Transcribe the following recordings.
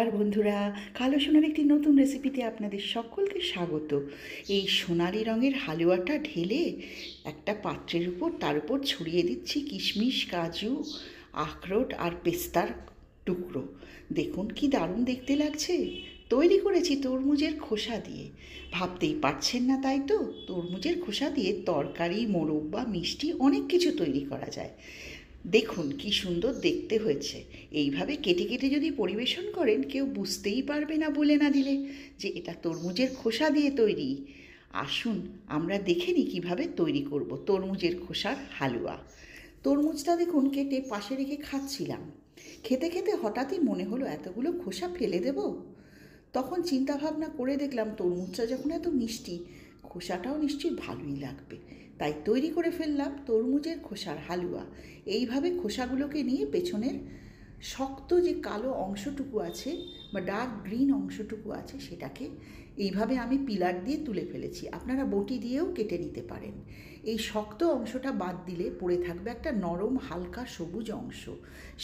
নমস্কার বন্ধুরা, কালো সোনার একটি নতুন রেসিপিতে আপনাদের সকলকে স্বাগত। এই সোনালি রঙের হালুয়াটা ঢেলে একটা পাত্রের উপর তার উপর ছড়িয়ে দিচ্ছি কিশমিশ, কাজু, আখরোট আর পেস্তার টুকরো। দেখুন কি দারুণ দেখতে লাগছে। তৈরি করেছি তরমুজের খোসা দিয়ে। ভাবতেই পারছেন না তাই তো? তরমুজের খোসা দিয়ে তরকারি, মোরব্বা, মিষ্টি অনেক কিছু তৈরি করা যায়। দেখুন কি সুন্দর দেখতে হয়েছে। এইভাবে কেটে কেটে যদি পরিবেশন করেন কেউ বুঝতেই পারবে না বলে না দিলে যে এটা তরমুজের খোসা দিয়ে তৈরি। আসুন আমরা দেখে নিই কীভাবে তৈরি করব তরমুজের খোসার হালুয়া। তরমুজটা দেখুন কেটে পাশে রেখে খাচ্ছিলাম। খেতে খেতে হঠাৎই মনে হলো এতগুলো খোসা ফেলে দেব। তখন চিন্তা ভাবনা করে দেখলাম তরমুজটা যখন এত মিষ্টি, খোসাটাও নিশ্চয়ই ভালোই লাগবে। তাই তৈরি করে ফেললাম তরমুজের খোসার হালুয়া। এইভাবে খোসাগুলোকে নিয়ে পেছনের শক্ত যে কালো অংশটুকু আছে বা ডার্ক গ্রিন অংশটুকু আছে সেটাকে এইভাবে আমি পিলার দিয়ে তুলে ফেলেছি। আপনারা বটি দিয়েও কেটে নিতে পারেন। এই শক্ত অংশটা বাদ দিলে পড়ে থাকবে একটা নরম হালকা সবুজ অংশ।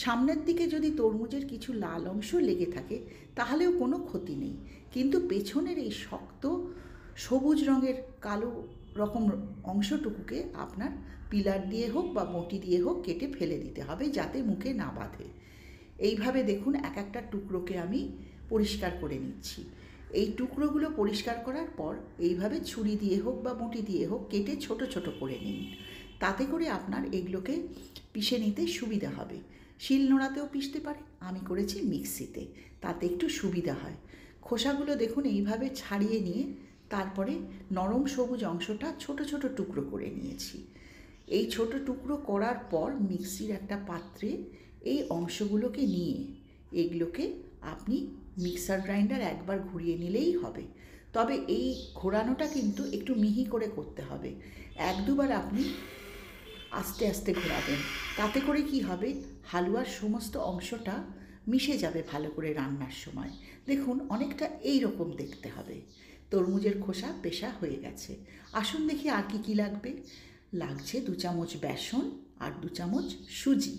সামনের দিকে যদি তরমুজের কিছু লাল অংশ লেগে থাকে তাহলেও কোনো ক্ষতি নেই, কিন্তু পেছনের এই শক্ত সবুজ রঙের কালো রকম অংশটুকুকে আপনার পিলার দিয়ে হোক বা বটি দিয়ে হোক কেটে ফেলে দিতে হবে, যাতে মুখে না বাঁধে। এইভাবে দেখুন এক একটা টুকরোকে আমি পরিষ্কার করে নিচ্ছি। এই টুকরোগুলো পরিষ্কার করার পর এইভাবে ছুরি দিয়ে হোক বা বটি দিয়ে হোক কেটে ছোট ছোট করে নিন। তাতে করে আপনার এগুলোকে পিষে নিতে সুবিধা হবে। শিলনোড়াতেও পিষতে পারেন, আমি করেছি মিক্সিতে, তাতে একটু সুবিধা হয়। খোসাগুলো দেখুন এইভাবে ছাড়িয়ে নিয়ে তারপরে নরম সবুজ অংশটা ছোট ছোট টুকরো করে নিয়েছি। এই ছোট টুকরো করার পর মিক্সির একটা পাত্রে এই অংশগুলোকে নিয়ে এগুলোকে আপনি মিক্সার গ্রাইন্ডার একবার ঘুরিয়ে নিলেই হবে। তবে এই ঘোরানোটা কিন্তু একটু মিহি করে করতে হবে। এক দুবার আপনি আস্তে আস্তে ঘোরাবেন। তাতে করে কি হবে, হালুয়ার সমস্ত অংশটা মিশে যাবে ভালো করে রান্নার সময়। দেখুন অনেকটা এই রকম দেখতে হবে। তরমুজের খোসা পেশা হয়ে গেছে। আসুন দেখি আর কি লাগবে। লাগছে 2 চামচ বেসন আর 2 চামচ সুজি।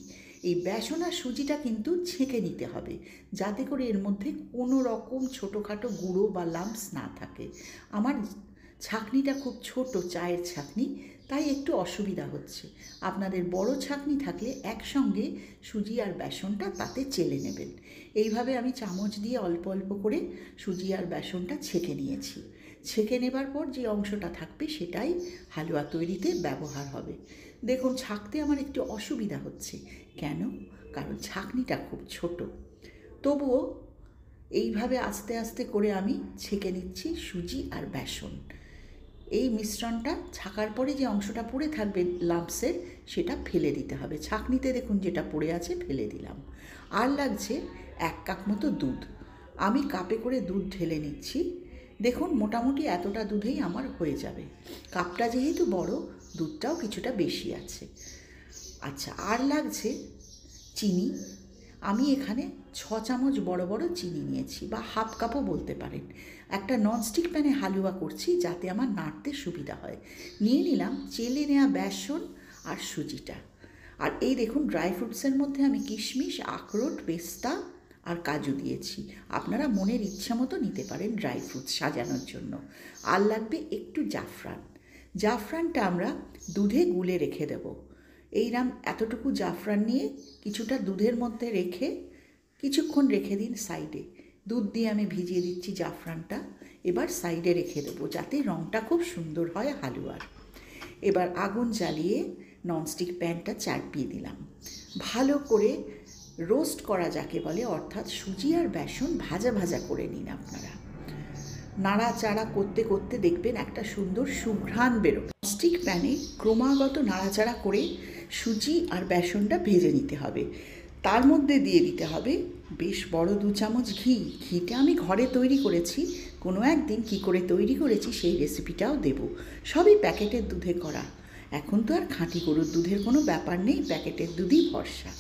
এই বেসন আর সুজিটা কিন্তু ছেঁকে নিতে হবে, যাতে করে এর মধ্যে কোনো রকম ছোটোখাটো গুঁড়ো বা লাম্পস না থাকে। আমার ছাঁকনিটা খুব ছোট, চায়ের ছাঁকনি, তাই একটু অসুবিধা হচ্ছে। আপনাদের বড় ছাঁকনি থাকলে একসঙ্গে সুজি আর বেসনটা তাতে চেলে নেবেন। এইভাবে আমি চামচ দিয়ে অল্প অল্প করে সুজি আর বেসনটা ছেঁকে নিয়েছি। ছেঁকে নেবার পর যে অংশটা থাকবে সেটাই হালুয়া তৈরিতে ব্যবহার হবে। দেখুন ছাঁকতে আমার একটু অসুবিধা হচ্ছে। কেন? কারণ ছাঁকনিটা খুব ছোট। তবুও এইভাবে আস্তে আস্তে করে আমি ছেঁকে নিচ্ছি সুজি আর বেসন। এই মিশ্রণটা ছাকার পরে যে অংশটা পড়ে থাকবে লাম্পসের, সেটা ফেলে দিতে হবে। ছাঁকনিতে দেখুন যেটা পড়ে আছে ফেলে দিলাম। আর লাগছে 1 কাপ মতো দুধ। আমি কাপে করে দুধ ঢেলে নিচ্ছি। দেখুন মোটামুটি এতটা দুধেই আমার হয়ে যাবে। কাপটা যেহেতু বড়, দুধটাও কিছুটা বেশি আছে। আচ্ছা, আর লাগছে চিনি। আমি এখানে 6 চামচ বড় বড় চিনি নিয়েছি, বা হাফ কাপও বলতে পারেন। একটা ননস্টিক প্যানে হালুয়া করছি যাতে আমার নাড়তে সুবিধা হয়। নিয়ে নিলাম চেলে নেওয়া বেসন আর সুজিটা। আর এই দেখুন ড্রাই ফ্রুটসের মধ্যে আমি কিশমিশ, আখরোট, পেস্তা আর কাজু দিয়েছি। আপনারা মনের ইচ্ছা মতো নিতে পারেন ড্রাই ফ্রুটস সাজানোর জন্য। আর লাগবে একটু জাফরান। জাফরানটা আমরা দুধে গুলে রেখে দেবো। এইরকম এতটুকু জাফরান নিয়ে কিছুটা দুধের মধ্যে রেখে কিছুক্ষণ রেখে দিন সাইডে। দুধ দিয়ে আমি ভিজিয়ে দিচ্ছি জাফরানটা। এবার সাইডে রেখে দেবো যাতে রঙটা খুব সুন্দর হয় হালুয়ার। এবার আগুন জ্বালিয়ে ননস্টিক প্যানটা চাপিয়ে দিলাম। ভালো করে রোস্ট করা যাকে বলে, অর্থাৎ সুজি আর বেসন ভাজা ভাজা করে নিন আপনারা। নাড়াচাড়া করতে করতে দেখবেন একটা সুন্দর সুঘ্রাণ বেরোবে। ননস্টিক প্যানে ক্রমাগত নাড়াচাড়া করে সুজি আর বেসনটা ভেজে নিতে হবে। তার মধ্যে দিয়ে দিতে হবে বেশ বড় 2 চামচ ঘি। ঘিটা আমি ঘরে তৈরি করেছি। কোনো একদিন কী করে তৈরি করেছি সেই রেসিপিটাও দেব। সবই প্যাকেটের দুধে করা। এখন তো আর খাঁটি গরুর দুধের কোনো ব্যাপার নেই, প্যাকেটের দুধই ভরসা।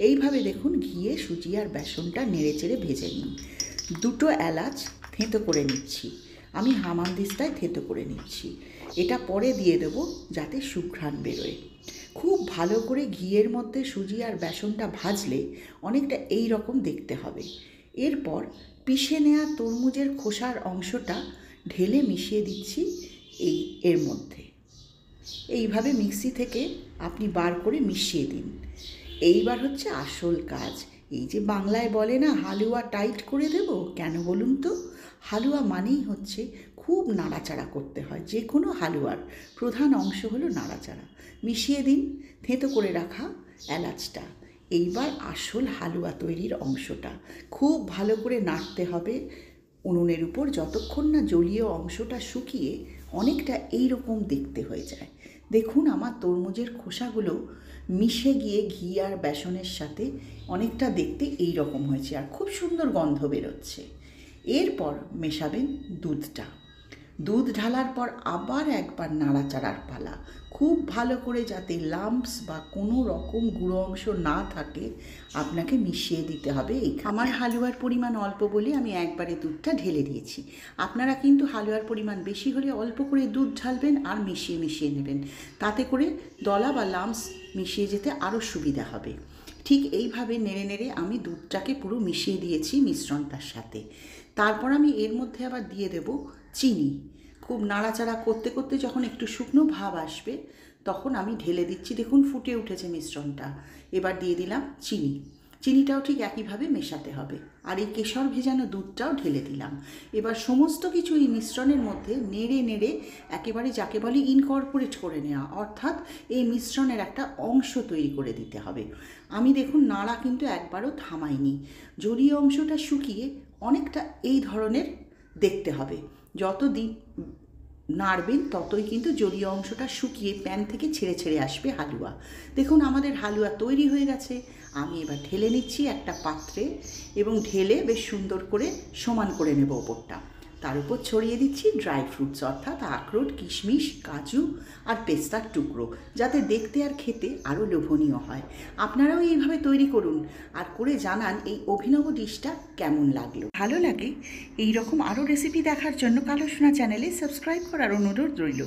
এইভাবে দেখুন ঘিয়ে সুজি আর বেসনটা নেড়ে চেড়ে ভেজে নিন। 2টো এলাচ থেঁতো করে নিচ্ছি। আমি হামানদিস্তায় থেঁতো করে নিচ্ছি। এটা পরে দিয়ে দেবো যাতে সুঘ্রাণ বেরোয়। খুব ভালো করে ঘিয়ের মধ্যে সুজি আর বেসনটা ভাজলে অনেকটা এই রকম দেখতে হবে। এরপর পিষে নেওয়া তরমুজের খোসার অংশটা ঢেলে মিশিয়ে দিচ্ছি এর মধ্যে। এইভাবে মিক্সি থেকে আপনি বার করে মিশিয়ে দিন। এইবার হচ্ছে আসল কাজ। এই যে বাংলায় বলে না হালুয়া টাইট করে দেব, কেন বলুন তো? হালুয়া মানেই হচ্ছে খুব নাড়াচাড়া করতে হয়। যে কোনো হালুয়ার প্রধান অংশ হলো নাড়াচাড়া। মিশিয়ে দিন থেঁতো করে রাখা এলাচটা। এইবার আসল হালুয়া তৈরির অংশটা খুব ভালো করে নাড়তে হবে উনুনের উপর, যতক্ষণ না জলীয় অংশটা শুকিয়ে অনেকটা এই রকম দেখতে হয়ে যায়। দেখুন আমার তরমুজের খোসাগুলো মিশে গিয়ে ঘি আর বেসনের সাথে অনেকটা দেখতে এই রকম হয়েছে আর খুব সুন্দর গন্ধ বেরোচ্ছে। এরপর মেশাবেন দুধটা। দুধ ঢালার পর আবার একবার নাড়াচাড়ার পালা। খুব ভালো করে যাতে লাম্পস বা কোনো রকম গুঁড়ো অংশ না থাকে আপনাকে মিশিয়ে দিতে হবে। আমার হালুয়ার পরিমাণ অল্প বলে আমি একবারে দুধটা ঢেলে দিয়েছি। আপনারা কিন্তু হালুয়ার পরিমাণ বেশি হলে অল্প করে দুধ ঢালবেন আর মিশিয়ে নেবেন। তাতে করে দলা বা লাম্পস মিশিয়ে যেতে আরও সুবিধা হবে। ঠিক এইভাবে নেড়ে নেড়ে আমি দুধটাকে পুরো মিশিয়ে দিয়েছি মিশ্রণটার সাথে। তারপর আমি এর মধ্যে আবার দিয়ে দেব চিনি। খুব নাড়াচাড়া করতে করতে যখন একটু শুকনো ভাব আসবে তখন আমি ঢেলে দিচ্ছি। দেখুন ফুটে উঠেছে মিশ্রণটা। এবার দিয়ে দিলাম চিনি। চিনিটাও ঠিক একইভাবে মেশাতে হবে। আর এই কেশর ভেজানো দুধটাও ঢেলে দিলাম। এবার সমস্ত কিছু এই মিশ্রণের মধ্যে নেড়ে নেড়ে একেবারে যাকে বলে ইনকর্পোরেট করে নেওয়া, অর্থাৎ এই মিশ্রণের একটা অংশ তৈরি করে দিতে হবে। আমি দেখুন নাড়া কিন্তু একবারও থামাইনি। জলীয় অংশটা শুকিয়ে অনেকটা এই ধরনের দেখতে হবে। যত দিন নাড়বেন ততই কিন্তু জলীয় অংশটা শুকিয়ে প্যান থেকে ছেড়ে ছেড়ে আসবে হালুয়া। দেখুন আমাদের হালুয়া তৈরি হয়ে গেছে। আমি এবার ঢেলে নিচ্ছি একটা পাত্রে এবং ঢেলে বেশ সুন্দর করে সমান করে নেব ওপরটা। তার উপর ছড়িয়ে দিচ্ছি ড্রাই ফ্রুটস, অর্থাৎ আখরোট, কিশমিশ, কাজু আর পেস্তার টুকরো, যাতে দেখতে আর খেতে আরও লোভনীয় হয়। আপনারাও এইভাবে তৈরি করুন আর করে জানান এই অভিনব ডিশটা কেমন লাগলো। ভালো লাগে এই রকম আরও রেসিপি দেখার জন্য কালো সোনা চ্যানেলে সাবস্ক্রাইব করার অনুরোধ রইল।